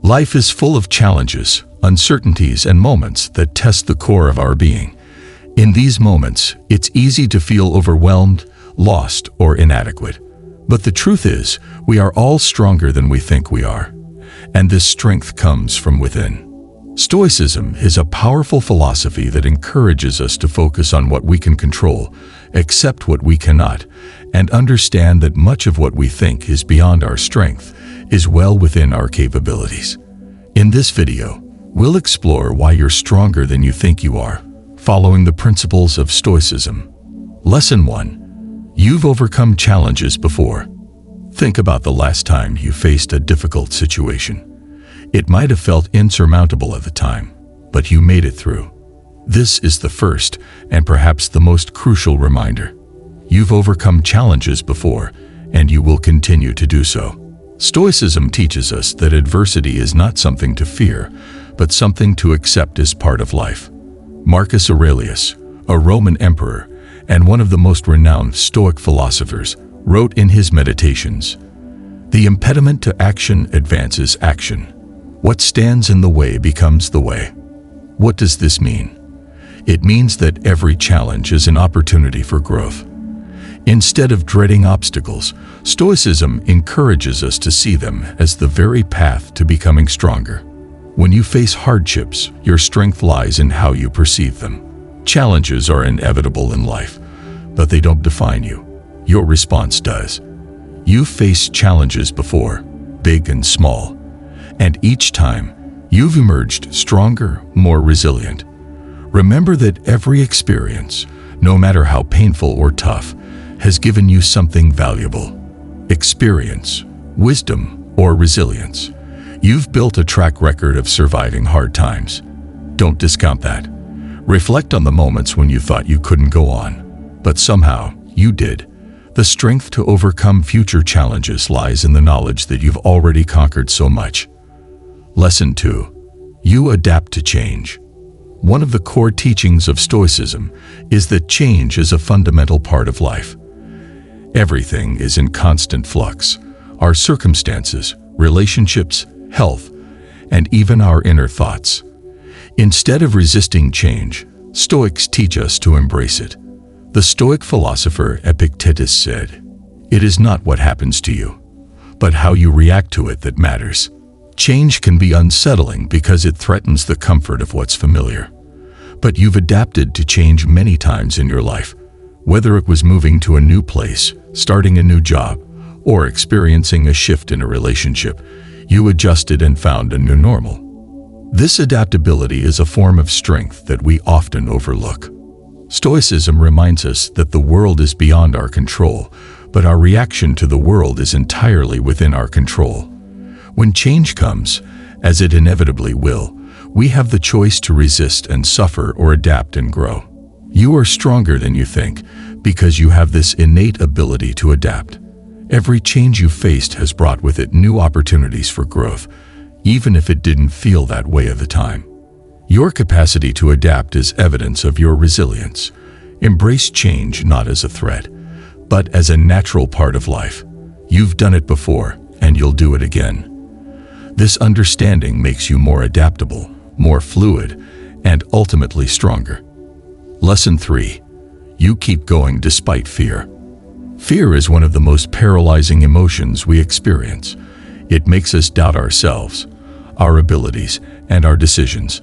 Life is full of challenges, uncertainties, and moments that test the core of our being. In these moments, it's easy to feel overwhelmed, lost, or inadequate. But the truth is, we are all stronger than we think we are. And this strength comes from within. Stoicism is a powerful philosophy that encourages us to focus on what we can control, accept what we cannot, and understand that much of what we think is beyond our strength is well within our capabilities. In this video, we'll explore why you're stronger than you think you are, following the principles of Stoicism. Lesson 1. You've overcome challenges before. Think about the last time you faced a difficult situation. It might have felt insurmountable at the time, but you made it through. This is the first and perhaps the most crucial reminder. You've overcome challenges before, and you will continue to do so. Stoicism teaches us that adversity is not something to fear, but something to accept as part of life. Marcus Aurelius, a Roman emperor and one of the most renowned Stoic philosophers, wrote in his Meditations, "The impediment to action advances action. What stands in the way becomes the way." What does this mean? It means that every challenge is an opportunity for growth. Instead of dreading obstacles, Stoicism encourages us to see them as the very path to becoming stronger. When you face hardships, your strength lies in how you perceive them. Challenges are inevitable in life, but they don't define you. Your response does. You've faced challenges before, big and small, and each time, you've emerged stronger, more resilient. Remember that every experience, no matter how painful or tough, has given you something valuable. Experience, wisdom, or resilience. You've built a track record of surviving hard times. Don't discount that. Reflect on the moments when you thought you couldn't go on, but somehow you did. The strength to overcome future challenges lies in the knowledge that you've already conquered so much. Lesson 2. You adapt to change. One of the core teachings of Stoicism is that change is a fundamental part of life. Everything is in constant flux. Our circumstances, relationships, health, and even our inner thoughts. Instead of resisting change, Stoics teach us to embrace it. The Stoic philosopher Epictetus said, "It is not what happens to you, but how you react to it that matters." Change can be unsettling because it threatens the comfort of what's familiar. But you've adapted to change many times in your life, whether it was moving to a new place, starting a new job, or experiencing a shift in a relationship. You adjusted and found a new normal. This adaptability is a form of strength that we often overlook. Stoicism reminds us that the world is beyond our control, but our reaction to the world is entirely within our control. When change comes, as it inevitably will, we have the choice to resist and suffer or adapt and grow. You are stronger than you think because you have this innate ability to adapt. Every change you faced has brought with it new opportunities for growth, even if it didn't feel that way at the time. Your capacity to adapt is evidence of your resilience. Embrace change not as a threat, but as a natural part of life. You've done it before, and you'll do it again. This understanding makes you more adaptable, more fluid, and ultimately stronger. Lesson 3. You keep going despite fear. Fear is one of the most paralyzing emotions we experience. It makes us doubt ourselves, our abilities, and our decisions.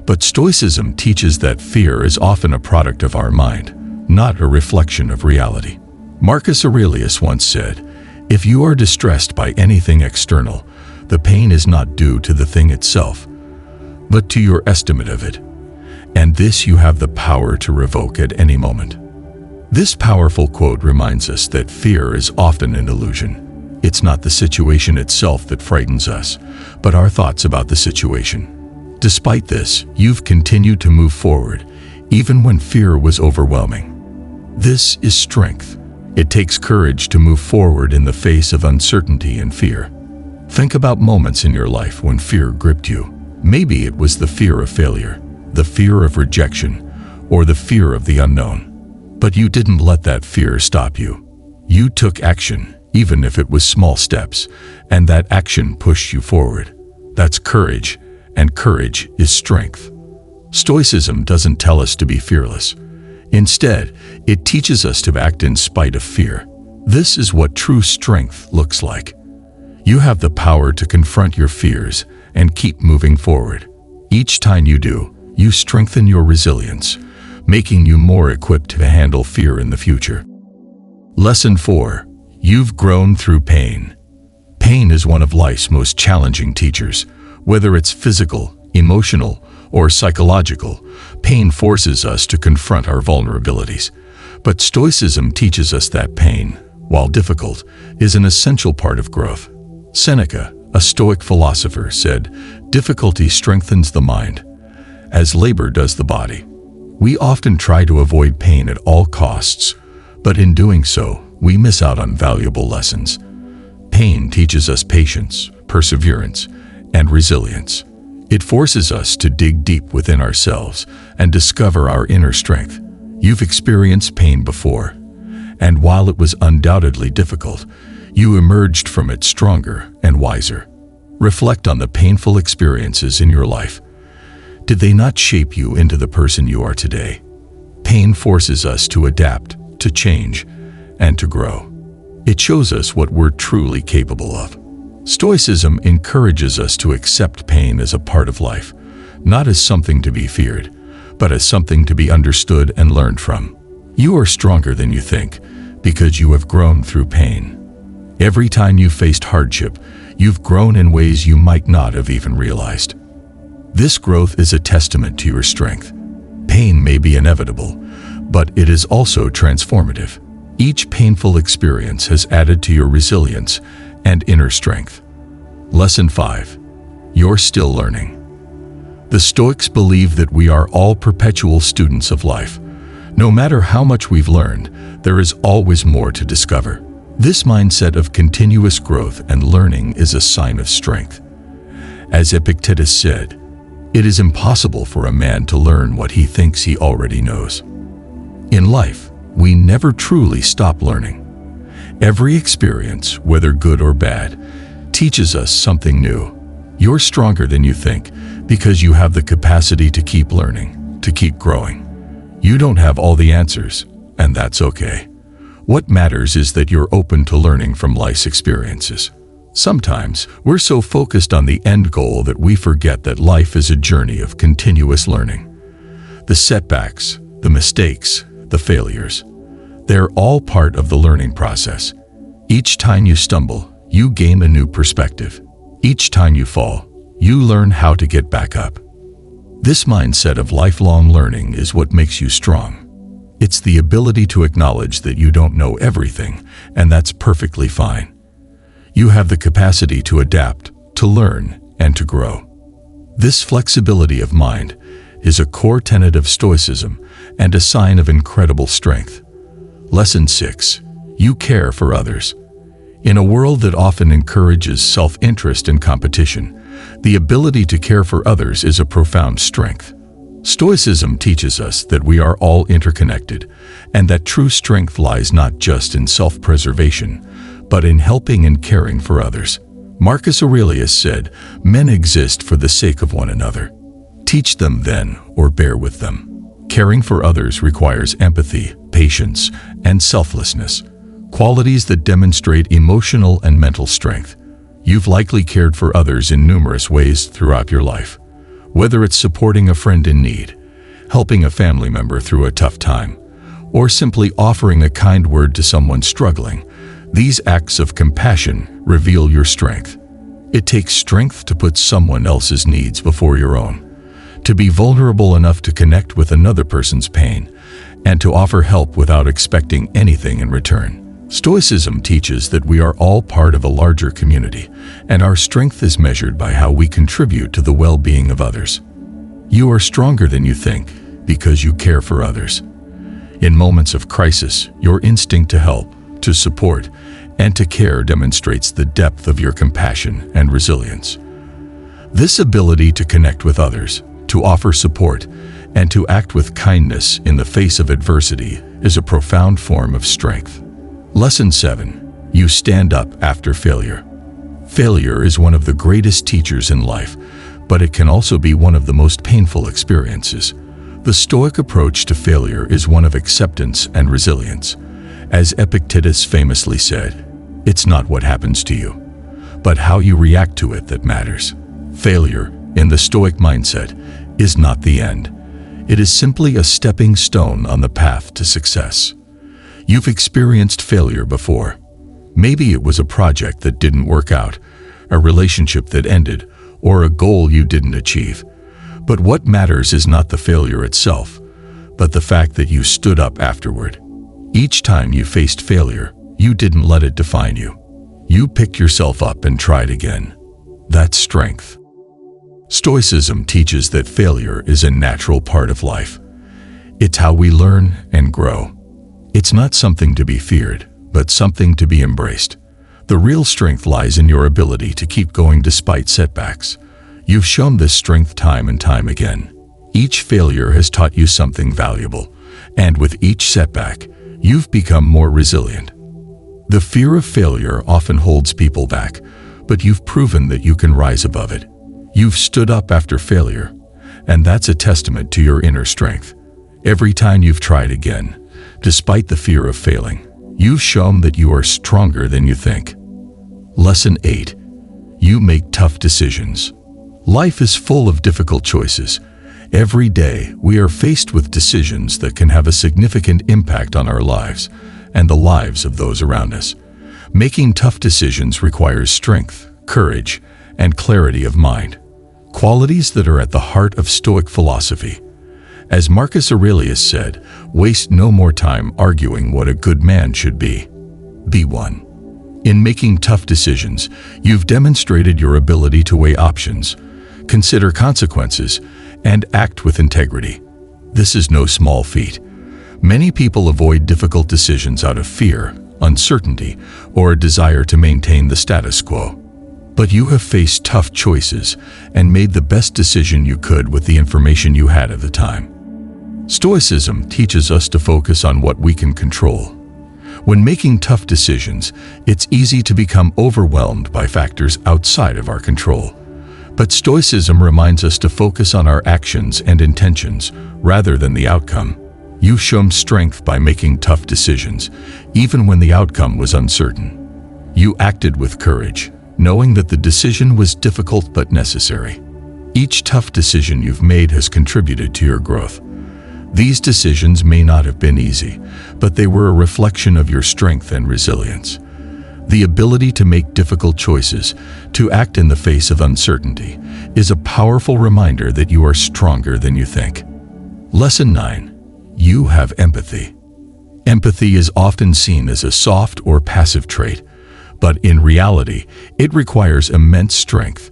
But Stoicism teaches that fear is often a product of our mind, not a reflection of reality. Marcus Aurelius once said, "If you are distressed by anything external, the pain is not due to the thing itself, but to your estimate of it. And this you have the power to revoke at any moment." This powerful quote reminds us that fear is often an illusion. It's not the situation itself that frightens us, but our thoughts about the situation. Despite this, you've continued to move forward, even when fear was overwhelming. This is strength. It takes courage to move forward in the face of uncertainty and fear. Think about moments in your life when fear gripped you. Maybe it was the fear of failure, the fear of rejection, or the fear of the unknown. But you didn't let that fear stop you. You took action, even if it was small steps, and that action pushed you forward. That's courage, and courage is strength. Stoicism doesn't tell us to be fearless. Instead, it teaches us to act in spite of fear. This is what true strength looks like. You have the power to confront your fears and keep moving forward. Each time you do, you strengthen your resilience, making you more equipped to handle fear in the future. Lesson 4. You've grown through pain. Pain is one of life's most challenging teachers. Whether it's physical, emotional, or psychological, pain forces us to confront our vulnerabilities. But Stoicism teaches us that pain, while difficult, is an essential part of growth. Seneca, a Stoic philosopher, said, "Difficulty strengthens the mind, as labor does the body." We often try to avoid pain at all costs, but in doing so, we miss out on valuable lessons. Pain teaches us patience, perseverance, and resilience. It forces us to dig deep within ourselves and discover our inner strength. You've experienced pain before, and while it was undoubtedly difficult, you emerged from it stronger and wiser. Reflect on the painful experiences in your life. Did they not shape you into the person you are today? Pain forces us to adapt, to change, and to grow. It shows us what we're truly capable of. Stoicism encourages us to accept pain as a part of life, not as something to be feared, but as something to be understood and learned from. You are stronger than you think because you have grown through pain. Every time you faced hardship, you've grown in ways you might not have even realized. This growth is a testament to your strength. Pain may be inevitable, but it is also transformative. Each painful experience has added to your resilience and inner strength. Lesson 5. You're still learning. The Stoics believe that we are all perpetual students of life. No matter how much we've learned, there is always more to discover. This mindset of continuous growth and learning is a sign of strength. As Epictetus said, "It is impossible for a man to learn what he thinks he already knows." In life, we never truly stop learning. Every experience, whether good or bad, teaches us something new. You're stronger than you think because you have the capacity to keep learning, to keep growing. You don't have all the answers, and that's okay. What matters is that you're open to learning from life's experiences. Sometimes, we're so focused on the end goal that we forget that life is a journey of continuous learning. The setbacks, the mistakes, the failures, they're all part of the learning process. Each time you stumble, you gain a new perspective. Each time you fall, you learn how to get back up. This mindset of lifelong learning is what makes you strong. It's the ability to acknowledge that you don't know everything, and that's perfectly fine. You have the capacity to adapt, to learn, and to grow. This flexibility of mind is a core tenet of Stoicism and a sign of incredible strength. Lesson 6. You care for others. In a world that often encourages self-interest and competition, the ability to care for others is a profound strength. Stoicism teaches us that we are all interconnected, and that true strength lies not just in self-preservation, but in helping and caring for others. Marcus Aurelius said, "Men exist for the sake of one another. Teach them then, or bear with them." Caring for others requires empathy, patience, and selflessness, qualities that demonstrate emotional and mental strength. You've likely cared for others in numerous ways throughout your life. Whether it's supporting a friend in need, helping a family member through a tough time, or simply offering a kind word to someone struggling, these acts of compassion reveal your strength. It takes strength to put someone else's needs before your own, to be vulnerable enough to connect with another person's pain, and to offer help without expecting anything in return. Stoicism teaches that we are all part of a larger community, and our strength is measured by how we contribute to the well-being of others. You are stronger than you think because you care for others. In moments of crisis, your instinct to help, to support, and to care demonstrates the depth of your compassion and resilience. This ability to connect with others, to offer support, and to act with kindness in the face of adversity is a profound form of strength. Lesson 7. You stand up after failure. Failure is one of the greatest teachers in life, but it can also be one of the most painful experiences. The Stoic approach to failure is one of acceptance and resilience. As Epictetus famously said, "It's not what happens to you, but how you react to it that matters." Failure, in the Stoic mindset, is not the end. It is simply a stepping stone on the path to success. You've experienced failure before. Maybe it was a project that didn't work out, a relationship that ended, or a goal you didn't achieve. But what matters is not the failure itself, but the fact that you stood up afterward. Each time you faced failure, you didn't let it define you. You picked yourself up and tried again. That's strength. Stoicism teaches that failure is a natural part of life. It's how we learn and grow. It's not something to be feared, but something to be embraced. The real strength lies in your ability to keep going despite setbacks. You've shown this strength time and time again. Each failure has taught you something valuable, and with each setback, you've become more resilient. The fear of failure often holds people back, but you've proven that you can rise above it. You've stood up after failure, and that's a testament to your inner strength. Every time you've tried again, despite the fear of failing, you've shown that you are stronger than you think. Lesson 8. You make tough decisions. Life is full of difficult choices. Every day, we are faced with decisions that can have a significant impact on our lives and the lives of those around us. Making tough decisions requires strength, courage, and clarity of mind, qualities that are at the heart of Stoic philosophy. As Marcus Aurelius said, "Waste no more time arguing what a good man should be. Be one." In making tough decisions, you've demonstrated your ability to weigh options, consider consequences, and act with integrity. This is no small feat. Many people avoid difficult decisions out of fear, uncertainty, or a desire to maintain the status quo. But you have faced tough choices and made the best decision you could with the information you had at the time. Stoicism teaches us to focus on what we can control. When making tough decisions, it's easy to become overwhelmed by factors outside of our control. But Stoicism reminds us to focus on our actions and intentions rather than the outcome. You've shown strength by making tough decisions, even when the outcome was uncertain. You acted with courage, knowing that the decision was difficult but necessary. Each tough decision you've made has contributed to your growth. These decisions may not have been easy, but they were a reflection of your strength and resilience. The ability to make difficult choices, to act in the face of uncertainty, is a powerful reminder that you are stronger than you think. Lesson 9. You have empathy. Empathy is often seen as a soft or passive trait, but in reality, it requires immense strength.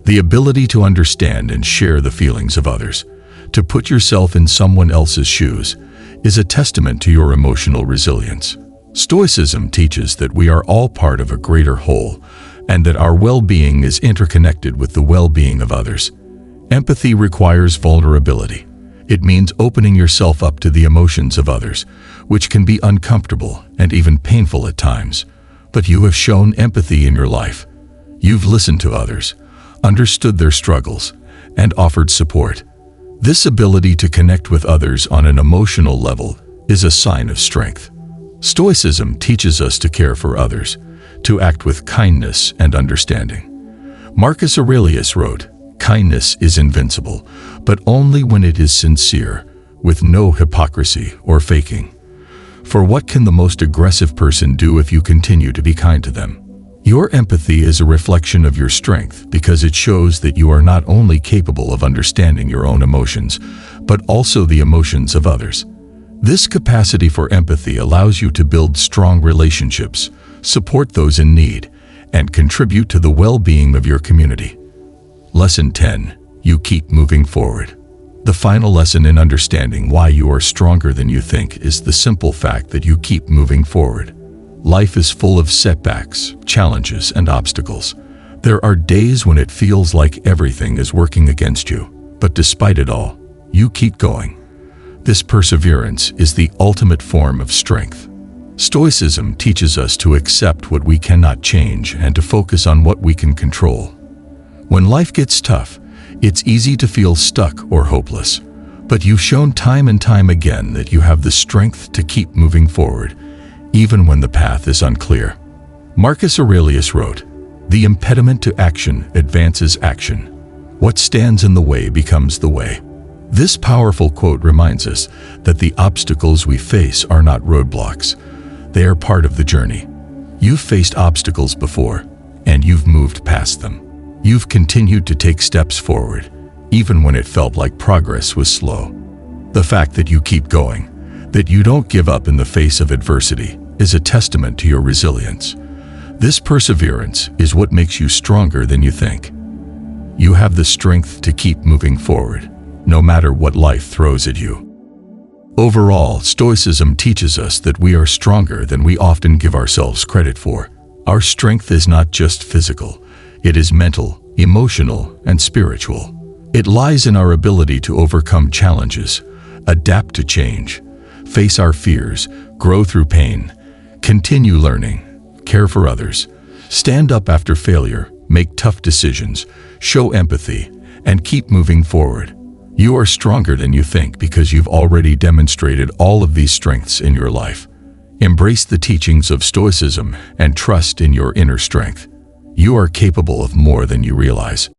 The ability to understand and share the feelings of others, to put yourself in someone else's shoes, is a testament to your emotional resilience. Stoicism teaches that we are all part of a greater whole, and that our well-being is interconnected with the well-being of others. Empathy requires vulnerability. It means opening yourself up to the emotions of others, which can be uncomfortable and even painful at times. But you have shown empathy in your life. You've listened to others, understood their struggles, and offered support. This ability to connect with others on an emotional level is a sign of strength. Stoicism teaches us to care for others, to act with kindness and understanding. Marcus Aurelius wrote, "Kindness is invincible, but only when it is sincere, with no hypocrisy or faking. For what can the most aggressive person do if you continue to be kind to them?" Your empathy is a reflection of your strength because it shows that you are not only capable of understanding your own emotions, but also the emotions of others. This capacity for empathy allows you to build strong relationships, support those in need, and contribute to the well-being of your community. Lesson 10. You keep moving forward. The final lesson in understanding why you are stronger than you think is the simple fact that you keep moving forward. Life is full of setbacks, challenges, and obstacles. There are days when it feels like everything is working against you, but despite it all, you keep going. This perseverance is the ultimate form of strength. Stoicism teaches us to accept what we cannot change and to focus on what we can control. When life gets tough, it's easy to feel stuck or hopeless, but you've shown time and time again that you have the strength to keep moving forward, even when the path is unclear. Marcus Aurelius wrote, "The impediment to action advances action. What stands in the way becomes the way." This powerful quote reminds us that the obstacles we face are not roadblocks. They are part of the journey. You've faced obstacles before, and you've moved past them. You've continued to take steps forward, even when it felt like progress was slow. The fact that you keep going, that you don't give up in the face of adversity, is a testament to your resilience. This perseverance is what makes you stronger than you think. You have the strength to keep moving forward, no matter what life throws at you. Overall, Stoicism teaches us that we are stronger than we often give ourselves credit for. Our strength is not just physical, it is mental, emotional, and spiritual. It lies in our ability to overcome challenges, adapt to change, face our fears, grow through pain, continue learning, care for others, stand up after failure, make tough decisions, show empathy, and keep moving forward. You are stronger than you think because you've already demonstrated all of these strengths in your life. Embrace the teachings of Stoicism and trust in your inner strength. You are capable of more than you realize.